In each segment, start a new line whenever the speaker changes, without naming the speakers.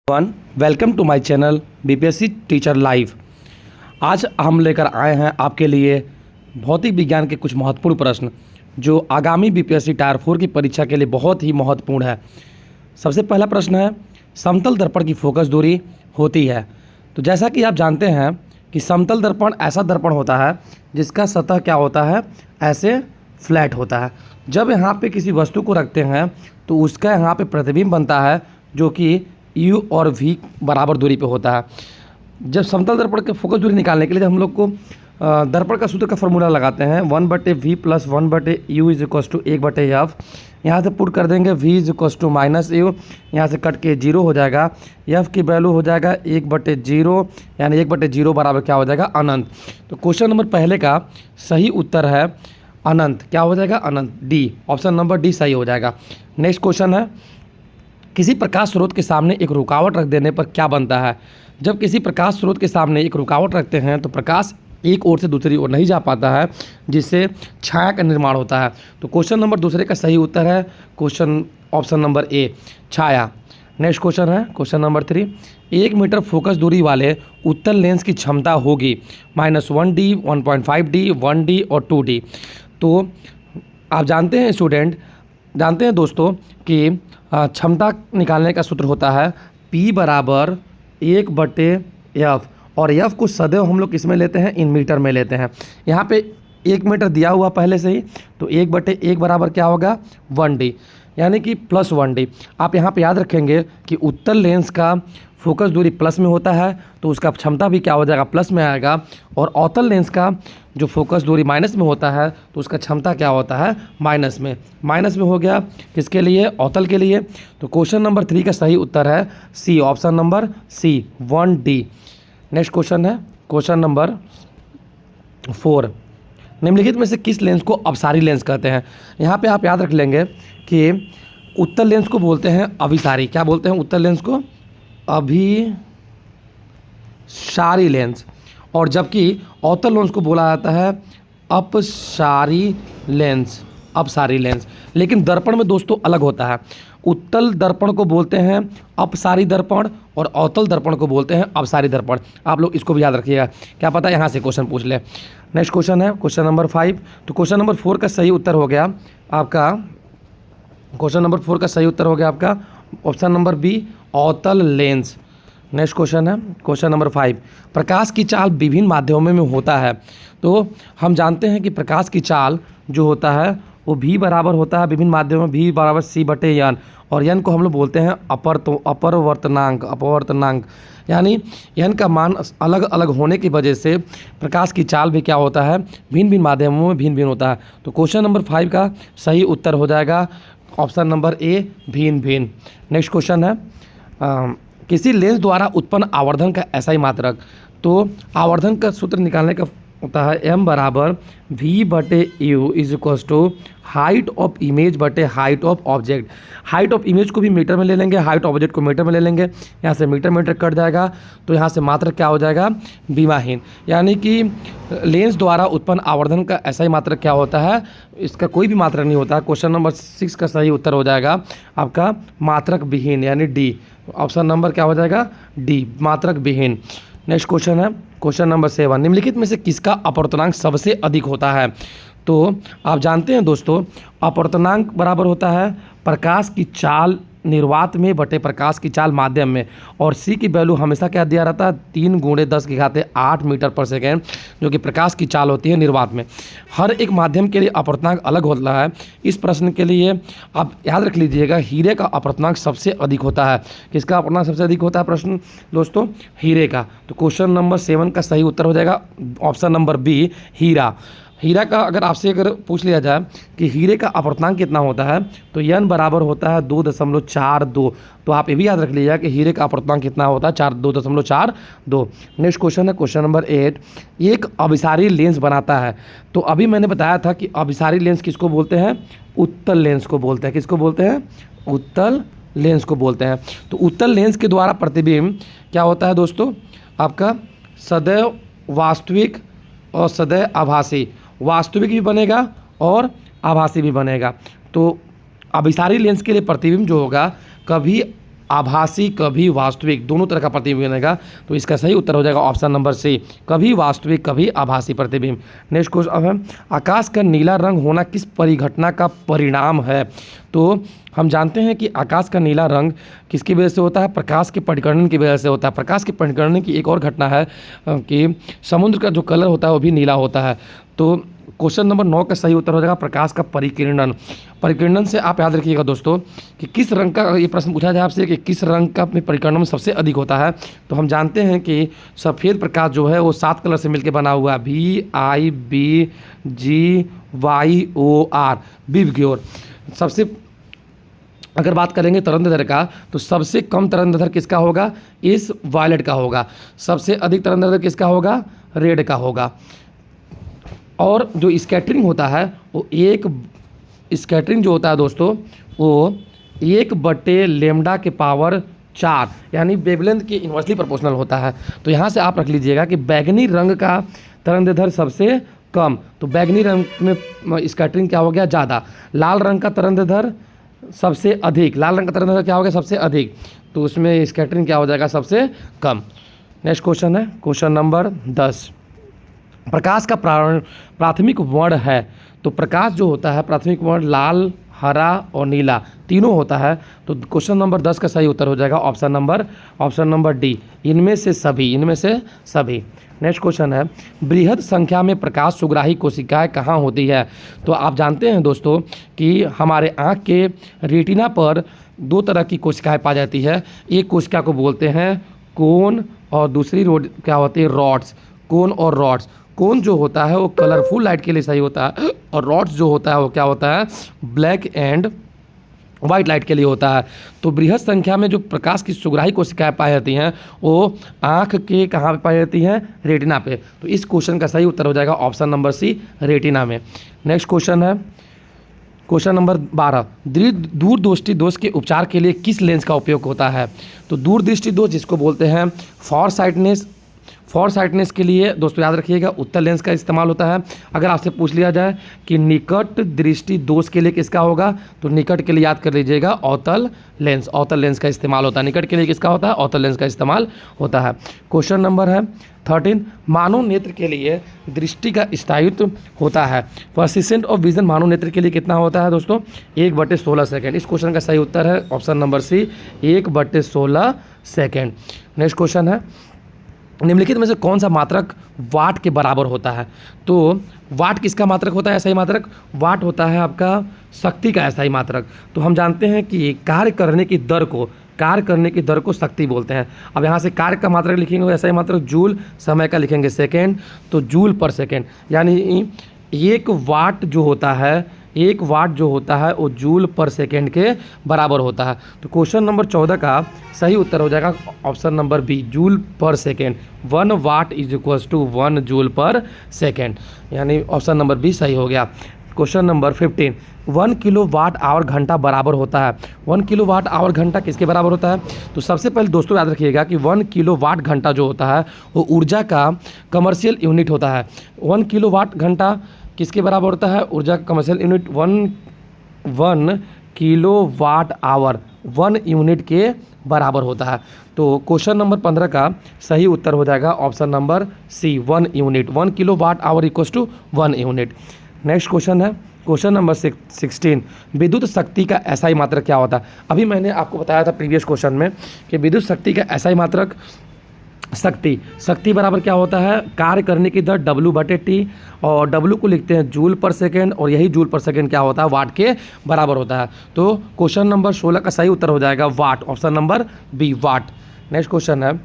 One welcome to my channel BPSC teacher live. आज हम लेकर आए हैं आपके लिए भौतिक विज्ञान के कुछ महत्वपूर्ण प्रश्न जो आगामी बीपीएससी टायर 4 की परीक्षा के लिए बहुत ही महत्वपूर्ण है। सबसे पहला प्रश्न है, समतल दर्पण की फोकस दूरी होती है। तो जैसा कि आप जानते हैं कि समतल दर्पण ऐसा दर्पण होता है जिसका सतह क्या होता है, ऐसे फ्लैट होता है। जब यहाँ पे किसी वस्तु को रखते हैं तो उसका यहाँ पे प्रतिबिंब बनता है जो कि U और V बराबर दूरी पे होता है। जब समतल दर्पण के फोकस दूरी निकालने के लिए जब हम लोग को दर्पण का सूत्र का फॉर्मूला लगाते हैं 1/V + 1/U = 1/F। यहाँ से पुट कर देंगे V = -U, यहाँ से कट के 0 हो जाएगा। F की वैल्यू हो जाएगा 1/0, यानी 1/0 बराबर क्या हो जाएगा, अनंत। तो क्वेश्चन नंबर पहले का सही उत्तर है अनंत। क्या हो जाएगा, अनंत। डी, ऑप्शन नंबर डी सही हो जाएगा। नेक्स्ट क्वेश्चन है, किसी प्रकाश स्रोत के सामने एक रुकावट रख देने पर क्या बनता है। जब किसी प्रकाश स्रोत के सामने एक रुकावट रखते हैं तो प्रकाश एक ओर से दूसरी ओर नहीं जा पाता है, जिससे छाया का निर्माण होता है। तो क्वेश्चन नंबर दूसरे का सही उत्तर है question option number A, Chhaya. Next question है क्वेश्चन नंबर 3, 1 मीटर फोकस दूरी वाले उत्तल लेंस की क्षमता होगी -1D, 1.5D, 1D और 2D। तो आप जानते हैं स्टूडेंट, जानते हैं दोस्तों कि क्षमता निकालने का सूत्र होता है P = 1/F, और F को सदैव हम लोग किस में लेते हैं, इन मीटर में लेते हैं। यहाँ पे 1 मीटर दिया हुआ पहले से ही, तो 1/1 बराबर क्या होगा, 1D, यानी कि +1D। आप यहाँ पे याद रखेंगे कि उत्तल लेंस का फोकस दूरी प्लस में होता है तो उसका क्षमता भी क्या हो जाएगा, प्लस में आएगा। और अवतल लेंस का जो फोकस दूरी माइनस में होता है तो उसका क्षमता क्या होता है, माइनस में। माइनस में हो गया किसके लिए, अवतल के लिए। तो क्वेश्चन नंबर 3 का सही उत्तर है C, option number C, 1D। Next question है क्वेश्चन नंबर 4, निम्नलिखित में से किस लेंस को अपसारी लेंस कहते हैं। यहाँ पे आप याद रख लेंगे कि उत्तल लेंस को बोलते हैं अभिसारी। क्या बोलते हैं उत्तल लेंस को, अभिसारी लेंस, और जबकि अवतल लेंस को बोला जाता है अपसारी लेंस, अपसारी लेंस। लेकिन दर्पण में दोस्तों अलग होता है। उत्तल दर्पण को बोलते हैं अपसारी दर्पण और अवतल दर्पण को बोलते हैं अपसारी दर्पण। आप लोग इसको भी याद रखिएगा, क्या पता यहाँ से क्वेश्चन पूछ ले। नेक्स्ट क्वेश्चन है क्वेश्चन नंबर 5। तो क्वेश्चन नंबर 4 का सही उत्तर हो गया आपका, क्वेश्चन नंबर 4 का सही उत्तर हो गया आपका ऑप्शन नंबर बी, अवतल लेंस। नेक्स्ट क्वेश्चन है क्वेश्चन नंबर 5, प्रकाश की चाल विभिन्न माध्यमों में होता है। तो हम जानते हैं कि प्रकाश की चाल जो होता है वो भी बराबर होता है विभिन्न माध्यमों में, भी बराबर C/N, और N को हम लोग बोलते हैं अपवर्तनांक, अपवर्तनांक, यानी N का मान अलग अलग होने की वजह से प्रकाश की चाल भी क्या होता है, भिन्न भिन्न माध्यमों में भिन्न भिन्न होता है। तो क्वेश्चन नंबर 5 का सही उत्तर हो जाएगा ऑप्शन नंबर ए, भिन्न भिन्न। नेक्स्ट क्वेश्चन है, किसी लेंस द्वारा उत्पन्न आवर्धन का SI मात्रक। तो आवर्धन का सूत्र निकालने का होता है M = V/U = height of image बटे height of object. Height of image को भी मीटर में ले लेंगे, हाइट ऑब्जेक्ट को मीटर में ले लेंगे, यहाँ से मीटर मीटर कट जाएगा तो यहाँ से मात्रक क्या हो जाएगा, विमाहीन। यानी कि लेंस द्वारा उत्पन्न आवर्धन का SI मात्रक क्या होता है, इसका कोई भी मात्रक नहीं होता। क्वेश्चन नंबर 6 का सही उत्तर हो जाएगा आपका मात्रक विहीन, यानी डी, ऑप्शन नंबर क्या हो जाएगा, डी, मात्रक विहीन। नेक्स्ट क्वेश्चन है क्वेश्चन नंबर 7, निम्नलिखित में से किसका अपवर्तनांक सबसे अधिक होता है। तो आप जानते हैं दोस्तों, अपवर्तनांक बराबर होता है प्रकाश की चाल निर्वात में बटे प्रकाश की चाल माध्यम में, और C की वैल्यू हमेशा क्या दिया रहता है, 3 × 10⁸ मीटर/सेकेंड, जो कि प्रकाश की चाल होती है निर्वात में। हर एक माध्यम के लिए अपवर्तनांक अलग होता है। इस प्रश्न के लिए आप याद रख लीजिएगा, हीरे का अपवर्तनांक सबसे अधिक होता है। किसका अपवर्तनांक सबसे अधिक होता है प्रश्न दोस्तों, हीरे का। तो क्वेश्चन नंबर 7 का सही उत्तर हो जाएगा ऑप्शन नंबर बी, हीरा। हीरा का अगर आपसे अगर पूछ लिया जाए कि हीरे का अपवर्तनांक कितना होता है तो N बराबर होता है 2.42। तो आप ये भी याद रख लीजिएगा कि हीरे का अपवर्तनांक कितना होता है, 2.42। नेक्स्ट क्वेश्चन है क्वेश्चन नंबर 8, एक अभिसारी लेंस बनाता है। तो अभी मैंने बताया था कि अभिसारी लेंस किसको बोलते हैं, उत्तल लेंस को बोलते हैं। किसको बोलते हैं, उत्तल लेंस को बोलते हैं। तो उत्तल लेंस के द्वारा प्रतिबिंब क्या होता है दोस्तों, आपका सदैव वास्तविक और सदैव आभासी। वास्तविक भी बनेगा और आभासी भी बनेगा। तो अभिसारी लेंस के लिए प्रतिबिंब जो होगा कभी आभासी कभी वास्तविक, दोनों तरह का प्रतिबिंब बनेगा। तो इसका सही उत्तर हो जाएगा ऑप्शन नंबर सी, कभी वास्तविक कभी आभासी प्रतिबिंब। नेक्स्ट क्वेश्चन अब है, आकाश का नीला रंग होना किस परिघटना का परिणाम है? तो हम जानते हैं कि आकाश का नीला रंग किसकी वजह से होता है? प्रकाश के परिकर्णन की वजह से होता है। प्रकाश के परिकर्णन की एक और घटना है कि समुद्र का जो कलर होता है वो भी नीला होता है। तो क्वेश्चन नंबर 9 का सही उत्तर हो जाएगा प्रकाश का परिकिरणन। परिकिरणन से आप याद रखिएगा दोस्तों कि किस रंग का, ये प्रश्न पूछा जाए आपसे कि किस रंग का अपने परिकर्णन में सबसे अधिक होता है, तो हम जानते हैं कि सफ़ेद प्रकाश जो है वो 7 कलर से मिलकर बना हुआ है, VIBGYOR, विबग्योर। सबसे अगर बात करेंगे तरंगदैर्घ्य का, तो सबसे कम तरंगदैर्घ्य किसका होगा? इस वायलेट का होगा। सबसे अधिक तरंगदैर्घ्य किसका होगा? रेड का होगा। और जो स्कैटरिंग होता है वो स्कैटरिंग जो होता है दोस्तों वो 1/λ के पावर 4 यानी वेवलेंथ के इन्वर्सली प्रोपोर्शनल होता है। तो यहाँ से आप रख लीजिएगा कि बैगनी रंग का तरंगदैर्घ्य सबसे कम, तो बैगनी रंग में स्कैटरिंग क्या हो गया? ज़्यादा। लाल रंग का तरंगदैर्घ्य सबसे अधिक, लाल रंग का तरंगदैर्घ्य क्या हो गया? सबसे अधिक, तो उसमें स्कैटरिंग क्या हो जाएगा? सबसे कम। नेक्स्ट क्वेश्चन है क्वेश्चन नंबर 10, प्रकाश का प्राथमिक वर्ण है। तो प्रकाश जो होता है प्राथमिक वर्ण लाल, हरा और नीला तीनों होता है। तो क्वेश्चन नंबर 10 का सही उत्तर हो जाएगा ऑप्शन नंबर डी, इनमें से सभी। नेक्स्ट क्वेश्चन है, बृहद संख्या में प्रकाश सुग्राही कोशिकाएं कहाँ होती है? तो आप जानते हैं दोस्तों कि हमारे आँख के रेटिना पर 2 तरह की कोशिकाएं पाई जाती है। एक कोशिका को बोलते हैं कोन और दूसरी क्या होती है? रॉड्स। कोन और रॉड्स। कोन जो होता है वो कलरफुल लाइट के लिए सही होता है और रॉड्स जो होता है वो क्या होता है? ब्लैक एंड वाइट लाइट के लिए होता है। तो बृहद संख्या में जो प्रकाश की सुग्राही कोशिकाएं पाई जाती हैं वो आँख के कहाँ पे पाई जाती हैं? रेटिना पे। तो इस क्वेश्चन का सही उत्तर हो जाएगा ऑप्शन नंबर सी, रेटिना में। नेक्स्ट क्वेश्चन है क्वेश्चन नंबर 12, दूरदृष्टि दोष के उपचार के लिए किस लेंस का उपयोग होता है? तो दूरदृष्टि दोष जिसको बोलते हैं फॉर साइटनेस के लिए दोस्तों याद रखिएगा उत्तल लेंस का इस्तेमाल होता है। अगर आपसे पूछ लिया जाए कि निकट दृष्टि दोष के लिए किसका होगा, तो निकट के लिए याद कर लीजिएगा अवतल लेंस का इस्तेमाल होता है। निकट के लिए किसका होता है? अवतल लेंस का इस्तेमाल होता है। क्वेश्चन नंबर है 13, मानव नेत्र के लिए दृष्टि का स्थायित्व होता है। परसिस्टेंट ऑफ विजन मानव नेत्र के लिए कितना होता है दोस्तों? 1/16 सेकेंड। इस क्वेश्चन का सही उत्तर है option number C, 1/16 second. Next question है, निम्नलिखित में से कौन सा मात्रक वाट के बराबर होता है? तो वाट किसका मात्रक होता है? ऐसा ही मात्रक वाट होता है आपका शक्ति का ऐसा ही मात्रक। तो हम जानते हैं कि कार्य करने की दर को शक्ति बोलते हैं। अब यहाँ से कार्य का मात्रक लिखेंगे ऐसा ही मात्रक जूल, समय का लिखेंगे सेकेंड, तो जूल पर सेकेंड, यानी 1 वाट जो होता है वो जूल पर सेकेंड के बराबर होता है। तो क्वेश्चन नंबर 14 का सही उत्तर हो जाएगा option number B, joule per second. 1 watt is equals to 1 joule per second, यानी ऑप्शन नंबर बी सही हो गया। क्वेश्चन नंबर 15, 1 किलोवाट आवर घंटा बराबर होता है। 1 किलोवाट आवर घंटा किसके बराबर होता है? तो सबसे पहले दोस्तों याद रखिएगा कि 1 किलोवाट घंटा जो होता है वो ऊर्जा का कमर्शियल यूनिट होता है। 1 किलोवाट घंटा किसके बराबर होता है? ऊर्जा का commercial unit 1 kilowatt our 1 unit के बराबर होता है। तो क्वेश्चन नंबर 15 का सही उत्तर हो जाएगा option number C, 1 unit. 1 kilowatt hour equals to 1 unit. Next question है क्वेश्चन नंबर 16, विद्युत शक्ति का एसआई मात्रक क्या होता है? अभी मैंने आपको बताया था प्रीवियस क्वेश्चन में कि विद्युत शक्ति का एसआई मात्रक शक्ति बराबर क्या होता है? कार्य करने की दर W/T, और W को लिखते हैं जूल पर सेकेंड, और यही जूल पर सेकेंड क्या होता है? वाट के बराबर होता है। तो क्वेश्चन नंबर 16 का सही उत्तर हो जाएगा वाट, ऑप्शन नंबर बी, वाट। नेक्स्ट क्वेश्चन है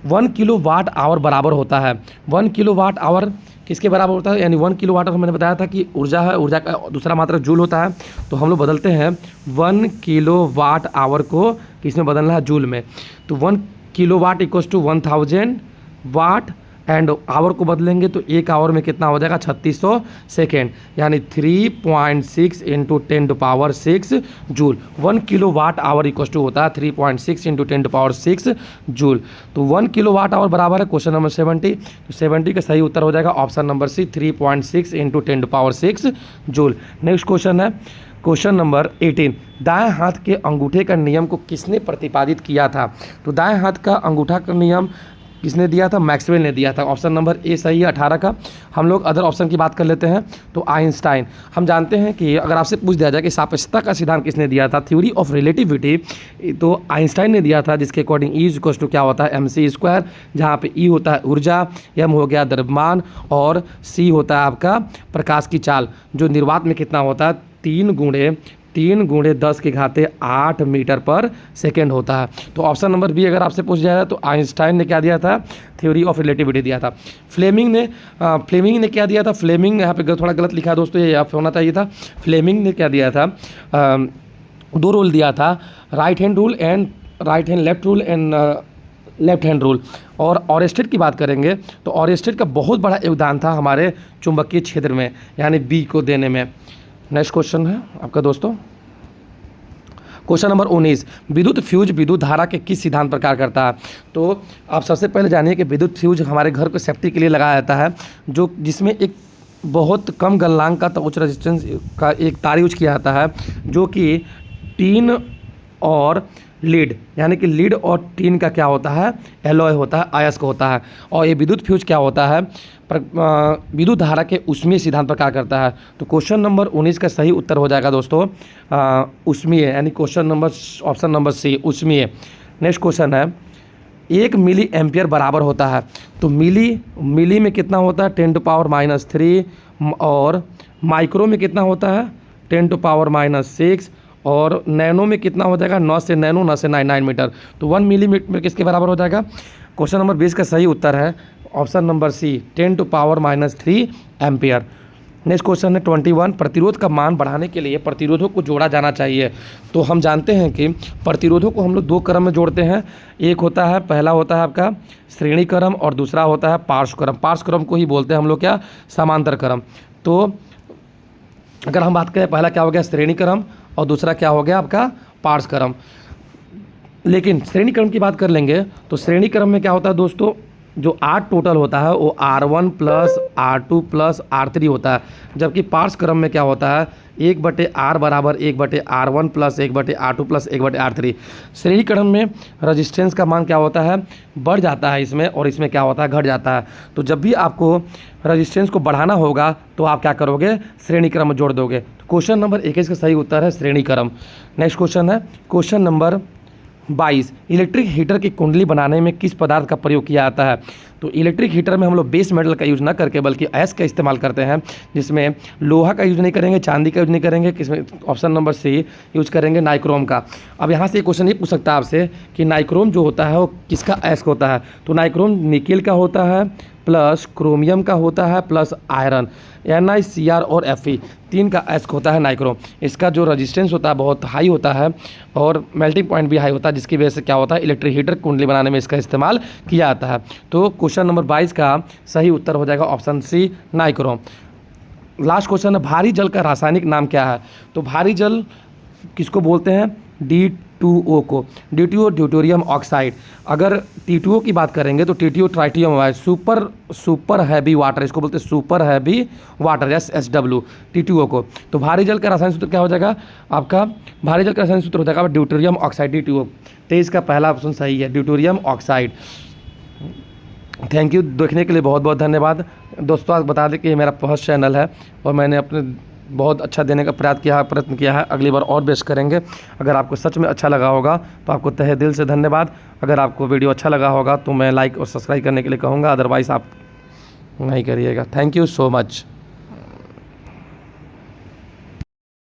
1 किलोवाट आवर बराबर होता है। 1 किलोवाट आवर किसके बराबर होता है? यानी 1 किलोवाट आवर मैंने बताया था कि ऊर्जा है, ऊर्जा का दूसरा मात्रक जूल होता है। तो हम लोग बदलते हैं 1 किलोवाट आवर को किसमें बदलना है? जूल में। तो 1 kilowatt equals to 1000 watt, and hour को बदलेंगे तो 1 आवर में कितना हो जाएगा? 3600 सेकेंड, यानी 3.6 into 10⁶ joule. 1 kilowatt hour equals to होता है 3.6 इंटू 10⁶ जूल। तो 1 किलोवाट आवर बराबर है क्वेश्चन नंबर 70। तो 70 का सही उत्तर हो जाएगा option number C, 3.6 into 10⁶ joule. Next question है क्वेश्चन नंबर 18, दाएं हाथ के अंगूठे का नियम को किसने प्रतिपादित किया था? तो दाएं हाथ का अंगूठा का नियम किसने दिया था? मैक्सवेल ने दिया था। ऑप्शन नंबर ए सही है 18 का। हम लोग अदर ऑप्शन की बात कर लेते हैं। तो आइंस्टाइन। हम जानते हैं कि अगर आपसे पूछ दिया जाए कि सापेक्षता का सिद्धांत किसने दिया था, थ्योरी ऑफ रिलेटिविटी, तो आइंस्टाइन ने दिया था, जिसके अकॉर्डिंग ई इक्वल्स टू क्या होता है? mc², जहाँ पे ई होता है ऊर्जा, एम हो गया द्रव्यमान और सी होता है आपका प्रकाश की चाल, जो निर्वात में कितना होता है? 3 × 10⁸ मीटर पर सेकेंड होता है। तो ऑप्शन नंबर बी अगर आपसे पूछ जाए तो आइंस्टाइन ने क्या दिया था? थ्योरी ऑफ रिलेटिविटी दिया था। फ्लेमिंग ने क्या दिया था? फ्लेमिंग यहाँ पे थोड़ा गलत लिखा है दोस्तों, ये यहाँ पे होना चाहिए था। फ्लेमिंग ने क्या दिया था? 2 रूल दिया था, right hand left rule and left hand rule. और ऑरेस्टेड की बात करेंगे तो ऑरेस्टेड का बहुत बड़ा योगदान था हमारे चुंबकीय क्षेत्र में, यानी बी को देने में। नेक्स्ट क्वेश्चन है आपका दोस्तों, क्वेश्चन नंबर 19, विद्युत फ्यूज विद्युत धारा के किस सिद्धांत पर कार्य करता है? तो आप सबसे पहले जानिए कि विद्युत फ्यूज हमारे घर को सेफ्टी के लिए लगाया जाता है, जिसमें एक बहुत कम गलनांक का उच्च रेजिस्टेंस का एक तार यूज किया जाता है, जो कि टीन और लीड, यानी कि लीड और टीन का क्या होता है? एलॉय होता है, अयस्क होता है। और ये विद्युत फ्यूज क्या होता है? विद्युत धारा के ऊष्मीय सिद्धांत पर कार्य करता है। तो क्वेश्चन नंबर 19 का सही उत्तर हो जाएगा दोस्तों ऊष्मीय, यानी ऑप्शन नंबर सी ऊष्मीय। नेक्स्ट क्वेश्चन है, 1 मिली एम्पियर बराबर होता है। तो मिली में कितना होता है? 10⁻³ और माइक्रो में कितना होता है? 10⁻⁻6 और नैनो में कितना हो जाएगा? 9 से 99 मीटर। तो 1 मिलीमीटर किसके बराबर हो जाएगा? क्वेश्चन नंबर 20 का सही उत्तर है option number C 10⁻³ ampere. Next question है 21, प्रतिरोध का मान बढ़ाने के लिए प्रतिरोधों को जोड़ा जाना चाहिए। तो हम जानते हैं कि प्रतिरोधों को हम लोग 2 क्रम में जोड़ते हैं। एक होता है, पहला होता है आपका श्रेणी क्रम और दूसरा होता है पार्श्व क्रम। पार्श्व क्रम को ही बोलते हैं हम लोग क्या? समांतर क्रम। तो अगर हम बात करें, पहला क्या हो गया? श्रेणी क्रम और दूसरा क्या हो गया आपका? पार्श्व क्रम। लेकिन श्रेणी क्रम की बात कर लेंगे तो श्रेणी क्रम में क्या होता है दोस्तों? जो R टोटल होता है वो R1 + R2 + R3 होता है, जबकि पार्श्व क्रम में क्या होता है? 1/R बराबर 1/R1 + 1/R2 + 1/R3। श्रेणी क्रम में रजिस्टेंस का मान क्या होता है? बढ़ जाता है इसमें, और इसमें क्या होता है? घट जाता है। तो जब भी आपको रजिस्टेंस को बढ़ाना होगा तो आप क्या करोगे? श्रेणी क्रम में जोड़ दोगे। तो क्वेश्चन नंबर 21 का सही उत्तर है श्रेणी क्रम। नेक्स्ट क्वेश्चन है क्वेश्चन नंबर 22, इलेक्ट्रिक हीटर की कुंडली बनाने में किस पदार्थ का प्रयोग किया जाता है? तो इलेक्ट्रिक हीटर में हम लोग बेस मेटल का यूज़ ना करके बल्कि अयस्क का इस्तेमाल करते हैं, जिसमें लोहा का यूज़ नहीं करेंगे, चांदी का यूज़ नहीं करेंगे, किसमें? ऑप्शन नंबर सी यूज़ करेंगे नाइक्रोम का। अब यहाँ से एक क्वेश्चन ये पूछ सकता है आपसे कि नाइक्रोम जो होता है वो किसका अयस्क होता है? तो नाइक्रोम निकेल का होता है प्लस क्रोमियम का होता है प्लस आयरन, NiCr और Fe, 3 का अयस्क होता है नाइक्रोम। इसका जो रजिस्टेंस होता है बहुत हाई होता है और मेल्टिंग पॉइंट भी हाई होता है, जिसकी वजह से क्या होता है? इलेक्ट्रिक हीटर कुंडली बनाने में इसका इस्तेमाल किया जाता है। तो क्वेश्चन नंबर 22 का सही उत्तर हो जाएगा option C nichrome. Last question है, भारी जल का रासायनिक नाम क्या है? तो भारी जल किसको बोलते हैं? D2O को। D2O deuterium oxide. अगर T2O की बात करेंगे तो TTO ट्राइटियम है, सुपर हैवी वाटर, इसको बोलते हैं super heavy water, SW T2O को। तो भारी जल का रासायनिक सूत्र क्या हो जाएगा आपका? भारी जल का रासायनिक सूत्र हो जाएगा ड्यूटेरियम ऑक्साइड, D2O। 23 का पहला ऑप्शन सही है, ड्यूटेरियम ऑक्साइड। थैंक यू, देखने के लिए बहुत बहुत धन्यवाद दोस्तों। आप बता दें कि ये मेरा फर्स्ट चैनल है और मैंने अपने बहुत अच्छा देने का प्रयत्न किया है। अगली बार और बेस्ट करेंगे। अगर आपको सच में अच्छा लगा होगा तो आपको तहे दिल से धन्यवाद। अगर आपको वीडियो अच्छा लगा होगा तो मैं लाइक और सब्सक्राइब करने के लिए कहूँगा, अदरवाइज़ आप नहीं करिएगा। Thank you so much.